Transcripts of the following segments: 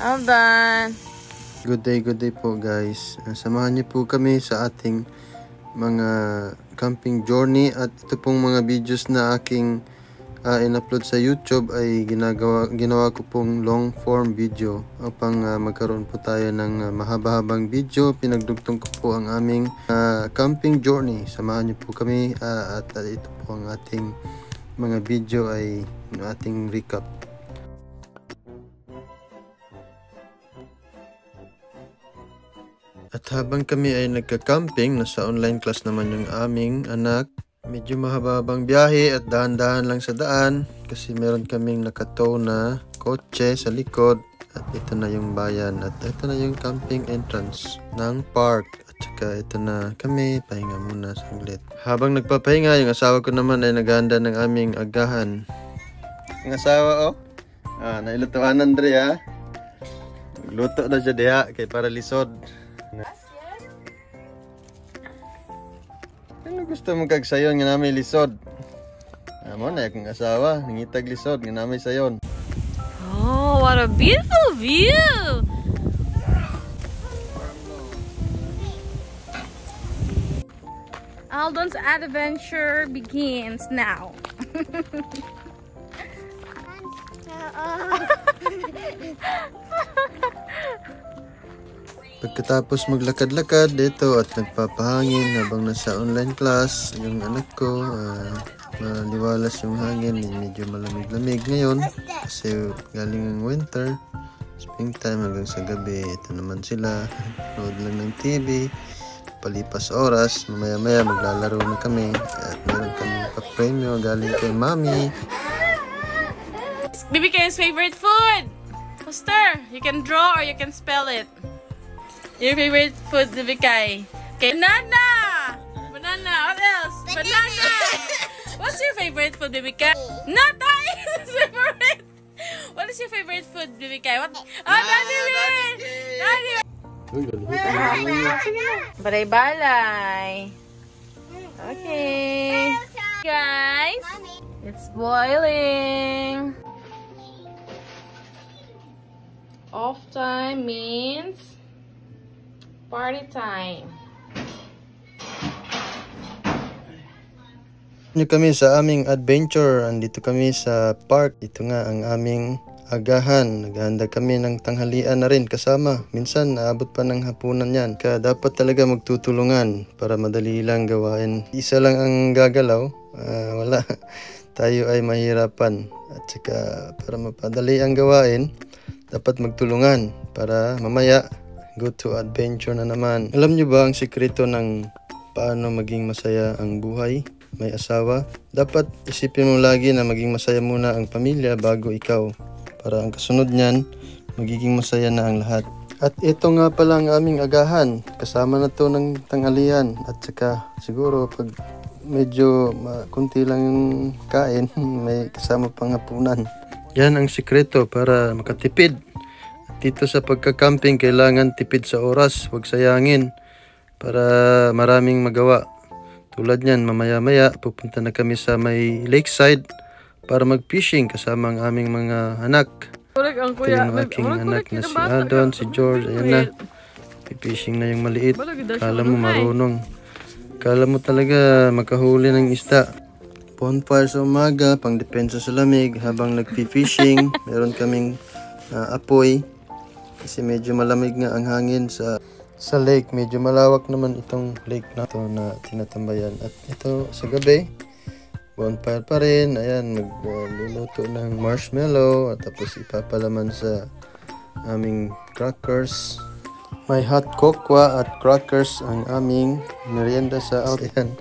All done. Good day po guys. Samahan niyo po kami sa ating mga camping journey at ito pong mga videos na aking in-upload sa YouTube ay ginawa ko pong long form video upang magkaroon po tayo ng mahaba-habang video. Pinagdugtong ko po ang aming camping journey. Samahan niyo po kami at ito po ang ating mga video ay ating recap. At habang kami ay nagka-camping, nasa online class naman yung aming anak. Medyo mahaba-habang biyahe at dahan-dahan lang sa daan kasi meron kaming nakatow na kotse sa likod. At ito na yung bayan at ito na yung camping entrance ng park. At saka ito na kami, pahinga muna saglit. Habang nagpapahinga, yung asawa ko naman ay naghahanda ng aming agahan. Yung asawa nailutuan Andrea. Magluto na siya diha kay para lisod. Ano gusto mong kagsayon nga namin lisod? Amo na akong asawa, nangitag lisod nga namin sayon. Oh, what a beautiful view! Aldon's adventure begins now. Pagkatapos maglakad-lakad dito at nagpapahangin habang nasa online class, yung anak ko, maliwalas yung hangin, medyo malamig-lamig ngayon kasi galing ng winter, springtime hanggang sa gabi. Ito naman sila, nood lang ng TV, palipas oras, mamaya-maya maglalaro na kami at meron kaming pa-premyo galing kay Mami. Baby Kay's favorite food! Foster, you can draw or you can spell it. Your favorite food, Baby Kay? Okay, banana! Banana, what else? Banana! What's your favorite food, Baby Kay? Not that is favorite! What is your favorite food, Baby Kay? What? Daddy Rin! Daddy Balay-balay. Okay. Guys, it's boiling. Off time means party time. Nyo kami sa aming adventure. Andito kami sa park. Ito nga ang aming agahan. Naghahanda kami ng tanghalian na rin kasama. Minsan naabot pa ng hapunan yan. Kaya dapat talaga magtutulungan para madali lang gawain. Isa lang ang gagalaw. Wala. Tayo ay mahirapan. At saka para mapadali ang gawain, dapat magtulungan para mamaya go to adventure na naman. Alam nyo ba ang sikreto ng paano maging masaya ang buhay? May asawa. Dapat isipin mo lagi na maging masaya muna ang pamilya bago ikaw. Para ang kasunod niyan, magiging masaya na ang lahat. At ito nga pala ang aming agahan. Kasama na to ng tanghalian. At saka siguro pag medyo kunti lang yung kain, may kasama pang hapunan. Yan ang sikreto para makatipid. Dito sa pagka-camping, kailangan tipid sa oras, huwag sayangin para maraming magawa. Tulad niyan, mamaya-maya pupunta na kami sa may lakeside para mag-fishing kasama ang aming mga anak. Ito yung aking anak na si Aldon, si George, ayan na. Fishing na yung maliit. Kala mo marunong. Kala mo talaga makahuli ng isda. Bonfire sa umaga, pang depensa sa lamig habang nag-fishing. Meron kaming apoy. Kasi medyo malamig nga ang hangin sa lake. Medyo malawak naman itong lake na ito na tinatambayan. At ito sa gabi, bonfire pa rin. Ayan, magluluto ng marshmallow. At tapos ipapalaman sa aming crackers. May hot cocoa at crackers ang aming merienda sa out. Ayan,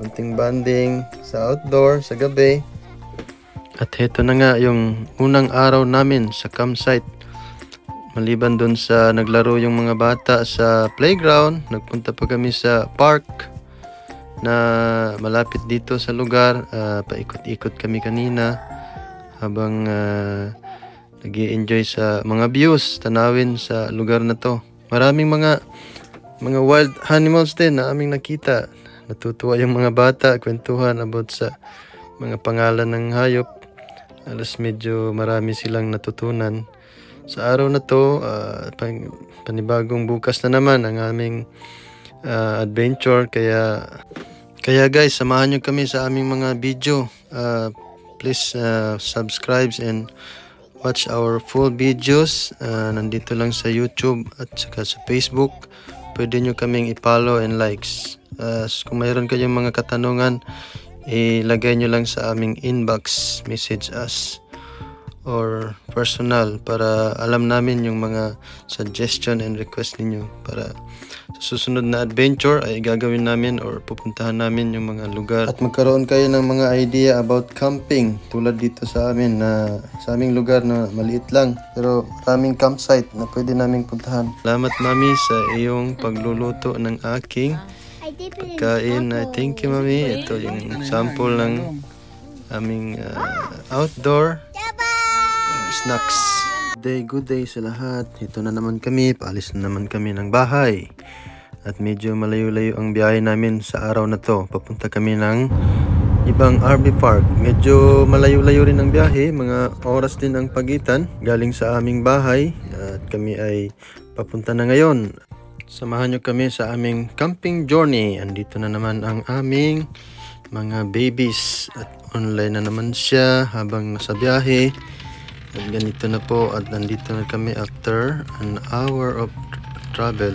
kunting banding sa outdoor sa gabi. At ito na nga yung unang araw namin sa campsite. Maliban dun sa naglaro yung mga bata sa playground, nagpunta pa kami sa park na malapit dito sa lugar. Paikot-ikot kami kanina habang nag-i-enjoy sa mga views, tanawin sa lugar na to. Maraming mga wild animals din na aming nakita. Natutuwa yung mga bata, kwentuhan about sa mga pangalan ng hayop. Alas medyo marami silang natutunan. sa araw na to, panibagong bukas na naman ang aming adventure. Kaya guys, samahan nyo kami sa aming mga video. Please subscribe and watch our full videos. Nandito lang sa YouTube at saka sa Facebook. Pwede nyo kaming i-follow and likes. Kung mayroon kayong mga katanungan, ilagay nyo lang sa aming inbox, message us or personal para alam namin yung mga suggestion and request ninyo para sa susunod na adventure ay gagawin namin or pupuntahan namin yung mga lugar at magkaroon kayo ng mga idea about camping tulad dito sa amin na sa aming lugar na maliit lang pero maraming campsite na pwede naming puntahan. Salamat mami sa iyong pagluluto ng aking pagkain. Thank you mami. Ito yung sample ng aming outdoor snacks. Good day sa lahat. Ito na naman kami. Paalis na naman kami ng bahay. At medyo malayo-layo ang biyahe namin sa araw na to. Papunta kami ng ibang RV Park. Medyo malayo-layo rin ang biyahe. Mga oras din ang pagitan. Galing sa aming bahay. At kami ay papunta na ngayon. Samahan nyo kami sa aming camping journey. Andito na naman ang aming mga babies. At online na naman siya habang nasa biyahe. At ganito na po at nandito na kami after an hour of travel.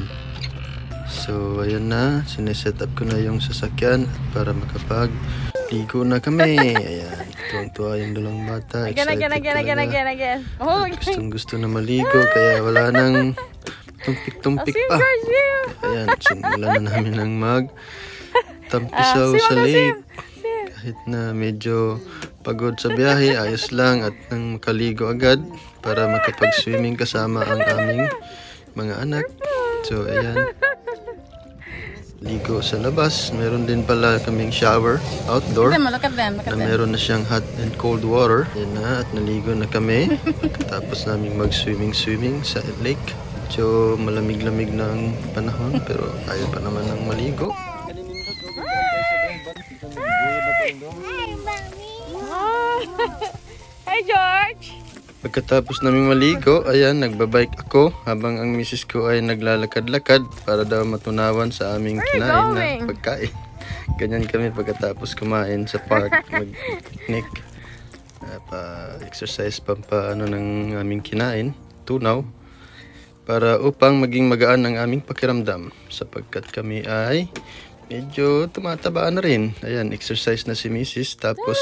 So ayan na, sineset up ko na yung sasakyan para makapag-ligo na kami. Ayan, tuwang-tuwa yung dalawang bata. Excited talaga. Gustong gusto na maligo kaya wala nang tumpik-tumpik pa. Ayan, simulan na namin ng mag-tampisaw sa lake. Kahit na medyo pagod sa biyahe, ayos lang at nang makaligo agad para makapag-swimming kasama ang aming mga anak. So, ayan. Ligo sa labas. Meron din pala kaming shower outdoor na meron na siyang hot and cold water. Ayan na at naligo na kami. Tapos namin mag-swimming sa lake. So, malamig-lamig na ang panahon pero ayaw pa naman ng maligo. Hi George! Pagkatapos namin maligo, ayan, nagbabike ako habang ang misis ko ay naglalakad-lakad para daw matunawan sa aming kinain na pagkain. Ganyan kami pagkatapos kumain sa park, mag-picnic, pa-exercise pampaano ng aming kinain, tunaw, para upang maging magaan ang aming pakiramdam sapagkat kami ay medyo tumataba na rin. Ayan, exercise na si misis tapos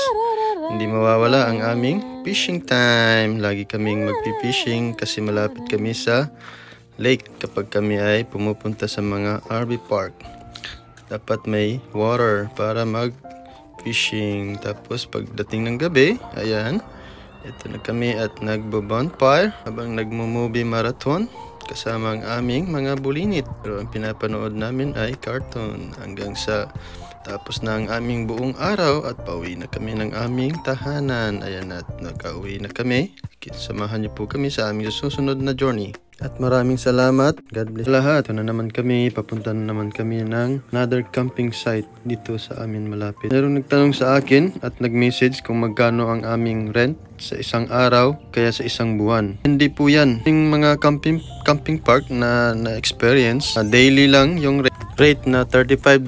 hindi mawawala ang aming fishing time. Lagi kaming magpi-fishing kasi malapit kami sa lake kapag kami ay pumupunta sa mga RV Park. Dapat may water para mag-fishing. Tapos pagdating ng gabi, ayan, ito na kami at nagbo-bonfire habang nagmo-movie marathon kasama ang aming mga bulinit. Pero ang pinapanood namin ay cartoon hanggang sa tapos na ang aming buong araw at pauwi na kami ng aming tahanan. Ayan at nakauwi na kami. Samahan niyo po kami sa aming susunod na journey. At maraming salamat. God bless lahat. Ito na naman kami. Papunta na naman kami ng another camping site dito sa amin malapit. Merong nagtanong sa akin at nag-message kung magkano ang aming rent sa isang araw kaya sa isang buwan. Hindi po yan. Yung mga camping park na experience, daily lang yung rate na $35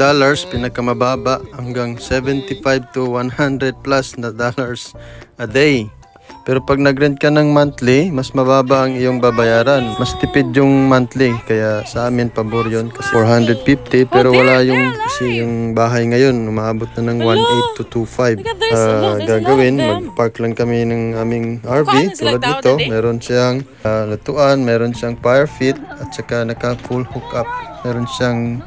pinakamababa hanggang 75 to 100 plus na dollars a day. Pero pag nag-rent ka ng monthly, mas mababa ang iyong babayaran. Mas tipid yung monthly. Kaya sa amin, pabor yun. Kasi 450. Pero wala yung, kasi yung bahay ngayon, umaabot na ng 1.8 to 2.5. Gagawin, mag-park lang kami ng aming RV. Tulad dito, meron siyang latuan, meron siyang fire pit, at saka naka-full hookup. Meron siyang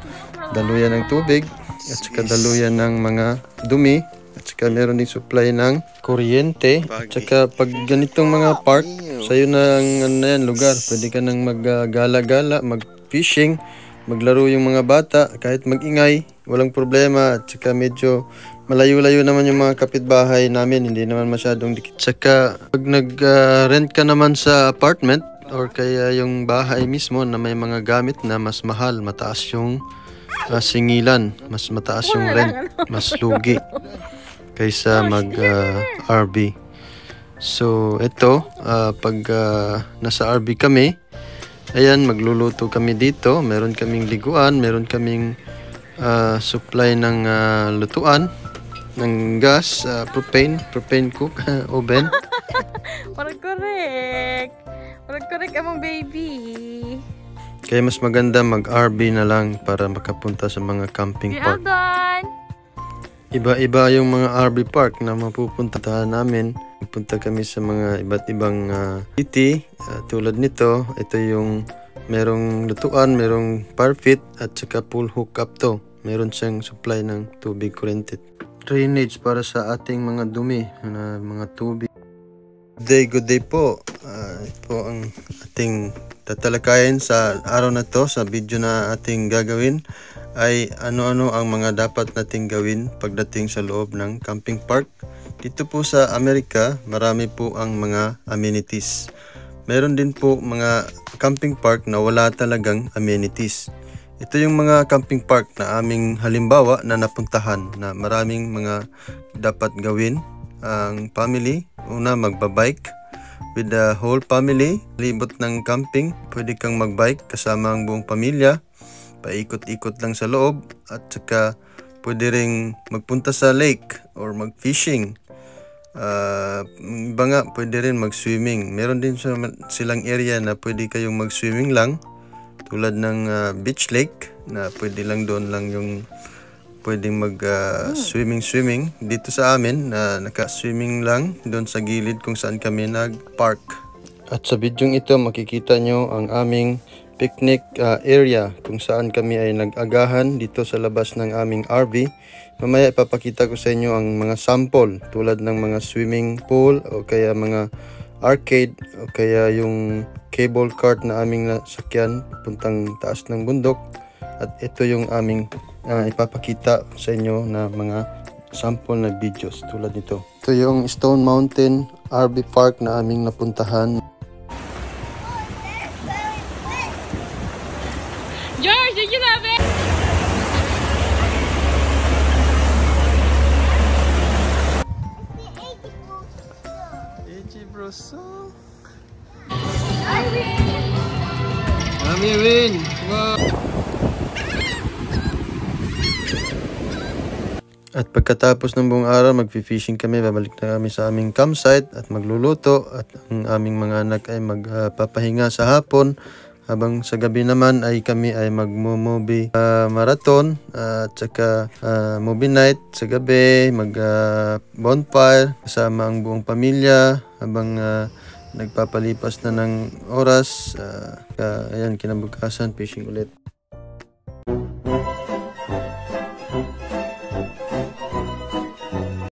daluyan ng tubig, at saka daluyan ng mga dumi. At saka meron din supply ng kuryente. At saka pag ganitong mga park, sa'yo na ang lugar. Pwede ka nang mag-gala-gala, mag-fishing, maglaro yung mga bata. Kahit mag-ingay, walang problema. At saka medyo malayo-layo naman yung mga kapitbahay namin. Hindi naman masyadong dikit. At saka pag nag-rent ka naman sa apartment or kaya yung bahay mismo na may mga gamit na mas mahal, mataas yung singilan, mas mataas yung rent, mas lugi kaysa mag RV. So ito, pag nasa RV kami, ayan, magluluto kami dito. Meron kaming liguan, meron kaming supply ng lutuan, ng gas, propane cook, oven. Parang correct. Parang correct among baby. Kaya mas maganda mag-RV na lang para makapunta sa mga camping We are park. done. Iba-iba yung mga RV park na mapupuntahan namin. Pupunta kami sa mga iba't ibang city. Tulad nito, ito yung merong lutuan, merong parfit at saka pool hookup to. Meron siyang supply ng tubig kuryente. Drainage para sa ating mga dumi na mga tubig. Good day po. Ito ang ating tatalakayin sa araw na to, sa video na ating gagawin ay ano-ano ang mga dapat nating gawin pagdating sa loob ng camping park. Dito po sa Amerika, marami po ang mga amenities. Meron din po mga camping park na wala talagang amenities. Ito yung mga camping park na aming halimbawa na napuntahan na maraming mga dapat gawin ang family. Una, magbabike with the whole family. Libot ng camping, pwede kang magbike kasama ang buong pamilya. Paikot-ikot lang sa loob at saka pwede ring magpunta sa lake or mag-fishing. Iba nga, pwede rin mag-swimming. Meron din silang area na pwede kayong mag-swimming lang, tulad ng beach lake na pwede lang doon lang yung pwedeng mag-swimming. Dito sa amin, naka-swimming lang doon sa gilid kung saan kami nag-park. At sa bidyong ito, makikita nyo ang aming picnic area kung saan kami ay nag-agahan dito sa labas ng aming RV. Mamaya ipapakita ko sa inyo ang mga sample tulad ng mga swimming pool o kaya mga arcade o kaya yung cable cart na aming nasakyan puntang taas ng bundok. At ito yung aming ipapakita sa inyo na mga sample na videos tulad nito. Ito yung Stone Mountain RV Park na aming napuntahan. George, did you love it? Kami win! Wow! At pagkatapos ng buong araw, mag-fishing kami, babalik na kami sa aming campsite at magluluto at ang aming mga anak ay magpapahinga sa hapon. Habang sa gabi naman ay kami ay mag-movie marathon at saka movie night sa gabi, bonfire kasama ang buong pamilya habang nagpapalipas na ng oras. Ayan, kinabukasan, fishing ulit.